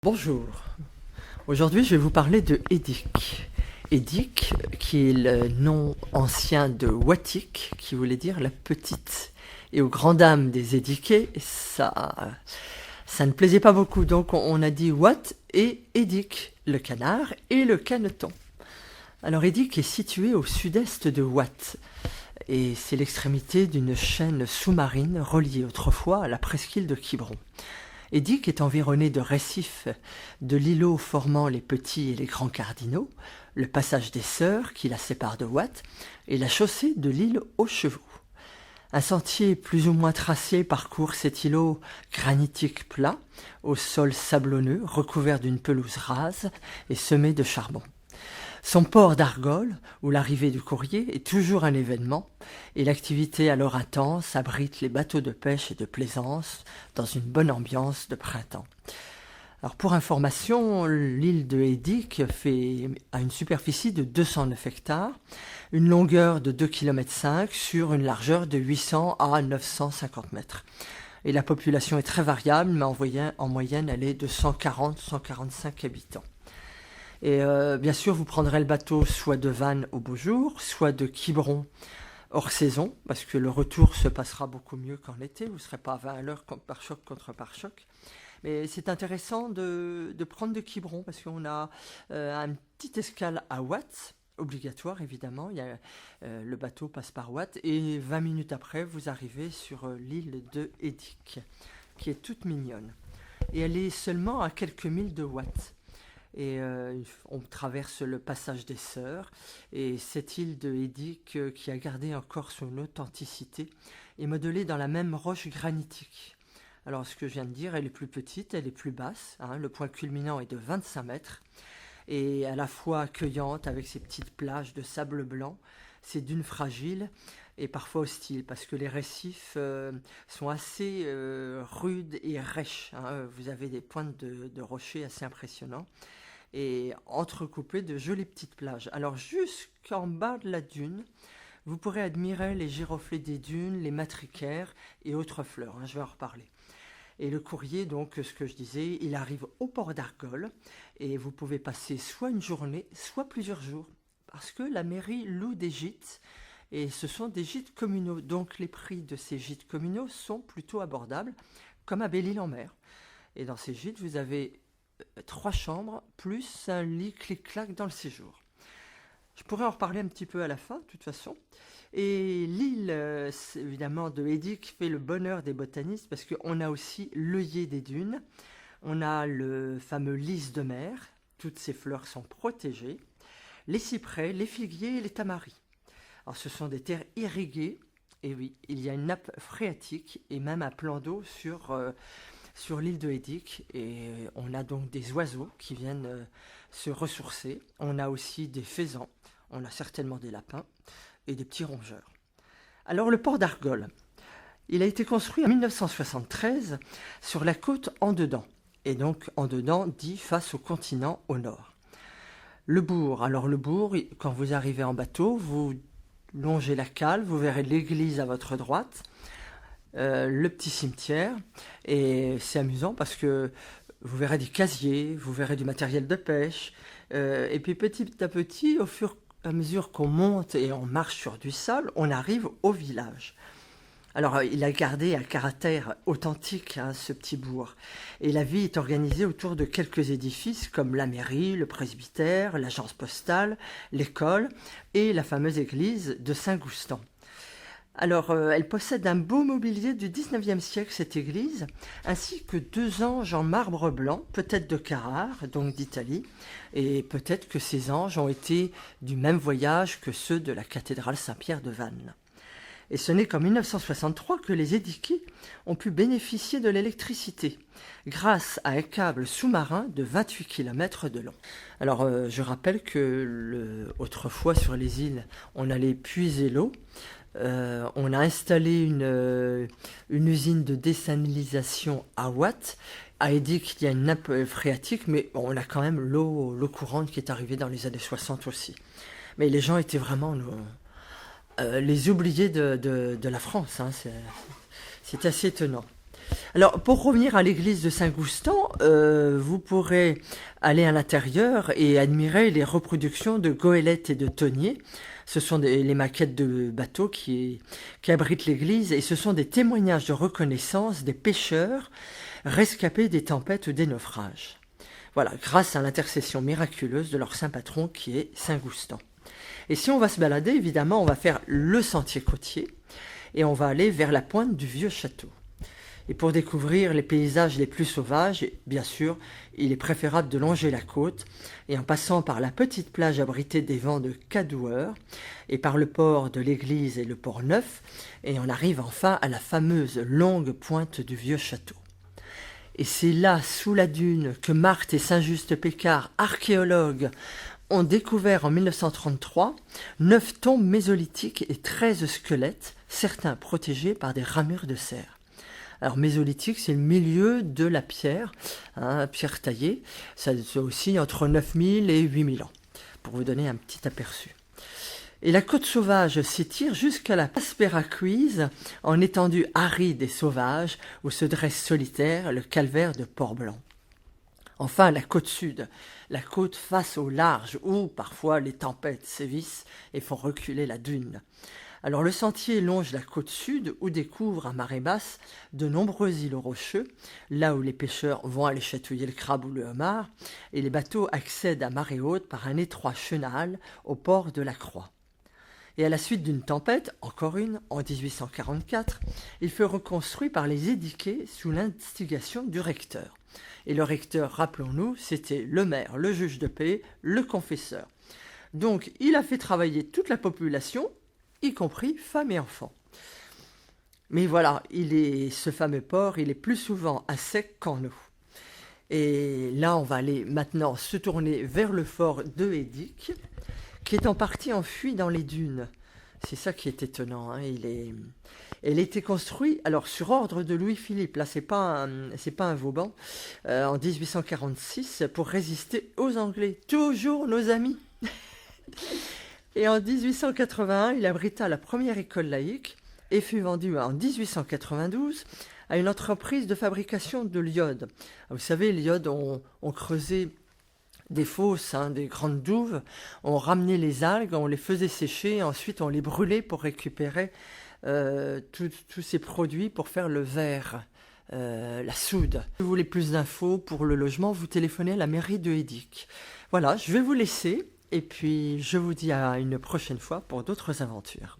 Bonjour, aujourd'hui je vais vous parler de Édic. Édic, qui est le nom ancien de Watik, qui voulait dire la petite. Et aux grandes dames des édiqués, ça ne plaisait pas beaucoup, donc on a dit Wat et Édic, le canard et le caneton. Alors Édic est situé au sud-est de Wat, et c'est l'extrémité d'une chaîne sous-marine reliée autrefois à la presqu'île de Quiberon. Édic est environné de récifs de l'îlot formant les petits et les grands cardinaux, le passage des Sœurs qui la sépare de Watt et la chaussée de l'île aux Chevaux. Un sentier plus ou moins tracé parcourt cet îlot granitique plat, au sol sablonneux, recouvert d'une pelouse rase et semé de charbon. Son port d'Argol, où l'arrivée du courrier est toujours un événement, et l'activité alors intense abrite les bateaux de pêche et de plaisance dans une bonne ambiance de printemps. Alors pour information, l'île de Édic a une superficie de 209 hectares, une longueur de 2,5 km sur une largeur de 800 à 950 mètres. Et la population est très variable, mais en moyenne elle est de 140-145 habitants. Et bien sûr, vous prendrez le bateau soit de Vannes au beau jour, soit de Quiberon hors saison, parce que le retour se passera beaucoup mieux qu'en été. Vous ne serez pas à 20 à l'heure pare-choc contre pare-choc. Mais c'est intéressant de prendre de Quiberon, parce qu'on a une petite escale à Watt, obligatoire évidemment. Le bateau passe par Watt, et 20 minutes après, vous arrivez sur l'île de Édic, qui est toute mignonne. Et elle est seulement à quelques milles de Watt. Et on traverse le passage des Sœurs, et cette île de Édic qui a gardé encore son authenticité est modelée dans la même roche granitique. Alors ce que je viens de dire, elle est plus petite, elle est plus basse, le point culminant est de 25 mètres, et à la fois accueillante avec ses petites plages de sable blanc, ses dunes fragiles et parfois hostiles, parce que les récifs sont assez rudes et rêches. Vous avez des pointes de rochers assez impressionnants, et entrecoupé de jolies petites plages. Alors jusqu'en bas de la dune, vous pourrez admirer les giroflées des dunes, les matricaires et autres fleurs, je vais en reparler. Et le courrier, donc ce que je disais, il arrive au port d'Argol, et vous pouvez passer soit une journée, soit plusieurs jours, parce que la mairie loue des gîtes, et ce sont des gîtes communaux, donc les prix de ces gîtes communaux sont plutôt abordables, comme à Belle-Île-en-Mer. Et dans ces gîtes, vous avez 3 chambres, plus un lit clic-clac dans le séjour. Je pourrais en reparler un petit peu à la fin, de toute façon. Et l'île, évidemment, de Édic fait le bonheur des botanistes, parce qu'on a aussi l'œillet des dunes, on a le fameux lys de mer, toutes ces fleurs sont protégées, les cyprès, les figuiers et les tamaris. Alors ce sont des terres irriguées, et oui, il y a une nappe phréatique et même un plan d'eau sur l'île de Édic, et on a donc des oiseaux qui viennent se ressourcer. On a aussi des faisans, on a certainement des lapins et des petits rongeurs. Alors le port d'Argol, il a été construit en 1973 sur la côte en dedans, et donc en dedans dit face au continent au nord. Le bourg, quand vous arrivez en bateau, vous longez la cale, vous verrez l'église à votre droite, le petit cimetière, et c'est amusant parce que vous verrez des casiers, vous verrez du matériel de pêche, et puis petit à petit, au fur et à mesure qu'on monte et on marche sur du sable, on arrive au village. Alors il a gardé un caractère authentique, ce petit bourg, et la vie est organisée autour de quelques édifices comme la mairie, le presbytère, l'agence postale, l'école et la fameuse église de Saint-Goustan. Alors, elle possède un beau mobilier du 19e siècle, cette église, ainsi que 2 anges en marbre blanc, peut-être de Carrare, donc d'Italie, et peut-être que ces anges ont été du même voyage que ceux de la cathédrale Saint-Pierre de Vannes. Et ce n'est qu'en 1963 que les édiqués ont pu bénéficier de l'électricité, grâce à un câble sous-marin de 28 km de long. Alors, je rappelle que autrefois sur les îles, on allait puiser l'eau. On a installé une usine de désalinisation à Watt. À Édic, il y a une nappe phréatique, mais on a quand même l'eau courante qui est arrivée dans les années 60 aussi. Mais les gens étaient vraiment les oubliés de la France. C'est assez étonnant. Alors, pour revenir à l'église de Saint-Goustan, vous pourrez aller à l'intérieur et admirer les reproductions de goélettes et de tonniers. Ce sont les maquettes de bateaux qui abritent l'église et ce sont des témoignages de reconnaissance des pêcheurs rescapés des tempêtes ou des naufrages. Voilà, grâce à l'intercession miraculeuse de leur saint patron qui est Saint-Goustan. Et si on va se balader, évidemment, on va faire le sentier côtier et on va aller vers la pointe du vieux château. Et pour découvrir les paysages les plus sauvages, bien sûr, il est préférable de longer la côte, et en passant par la petite plage abritée des vents de Cadoueur, et par le port de l'église et le port neuf, et on arrive enfin à la fameuse longue pointe du vieux château. Et c'est là, sous la dune, que Marthe et Saint-Just-Pécard, archéologues, ont découvert en 1933 9 tombes mésolithiques et 13 squelettes, certains protégés par des ramures de cerf. Alors mésolithique, c'est le milieu de la pierre, pierre taillée. Ça aussi entre 9000 et 8000 ans, pour vous donner un petit aperçu. Et la côte sauvage s'étire jusqu'à la place Péracuise, en étendue aride et sauvage, où se dresse solitaire le calvaire de Port-Blanc. Enfin, la côte sud, la côte face au large, où parfois les tempêtes sévissent et font reculer la dune. Alors le sentier longe la côte sud où découvre à marée basse de nombreux îlots rocheux, là où les pêcheurs vont aller chatouiller le crabe ou le homard, et les bateaux accèdent à marée haute par un étroit chenal au port de la Croix. Et à la suite d'une tempête, encore une, en 1844, il fut reconstruit par les édiqués sous l'instigation du recteur. Et le recteur, rappelons-nous, c'était le maire, le juge de paix, le confesseur. Donc il a fait travailler toute la population, y compris femmes et enfants. Mais voilà, ce fameux port, il est plus souvent à sec qu'en eau. Et là, on va aller maintenant se tourner vers le fort de Édic, qui est en partie enfui dans les dunes. C'est ça qui est étonnant. Il a été construit, alors sur ordre de Louis-Philippe, là c'est pas un Vauban, en 1846, pour résister aux Anglais. Toujours nos amis. Et en 1881, il abrita la première école laïque et fut vendu en 1892 à une entreprise de fabrication de l'iode. Vous savez, l'iode, on creusait des fosses, des grandes douves, on ramenait les algues, on les faisait sécher, ensuite on les brûlait pour récupérer tous ces produits pour faire le verre, la soude. Si vous voulez plus d'infos pour le logement, vous téléphonez à la mairie de Édic. Voilà, je vais vous laisser. Et puis, je vous dis à une prochaine fois pour d'autres aventures.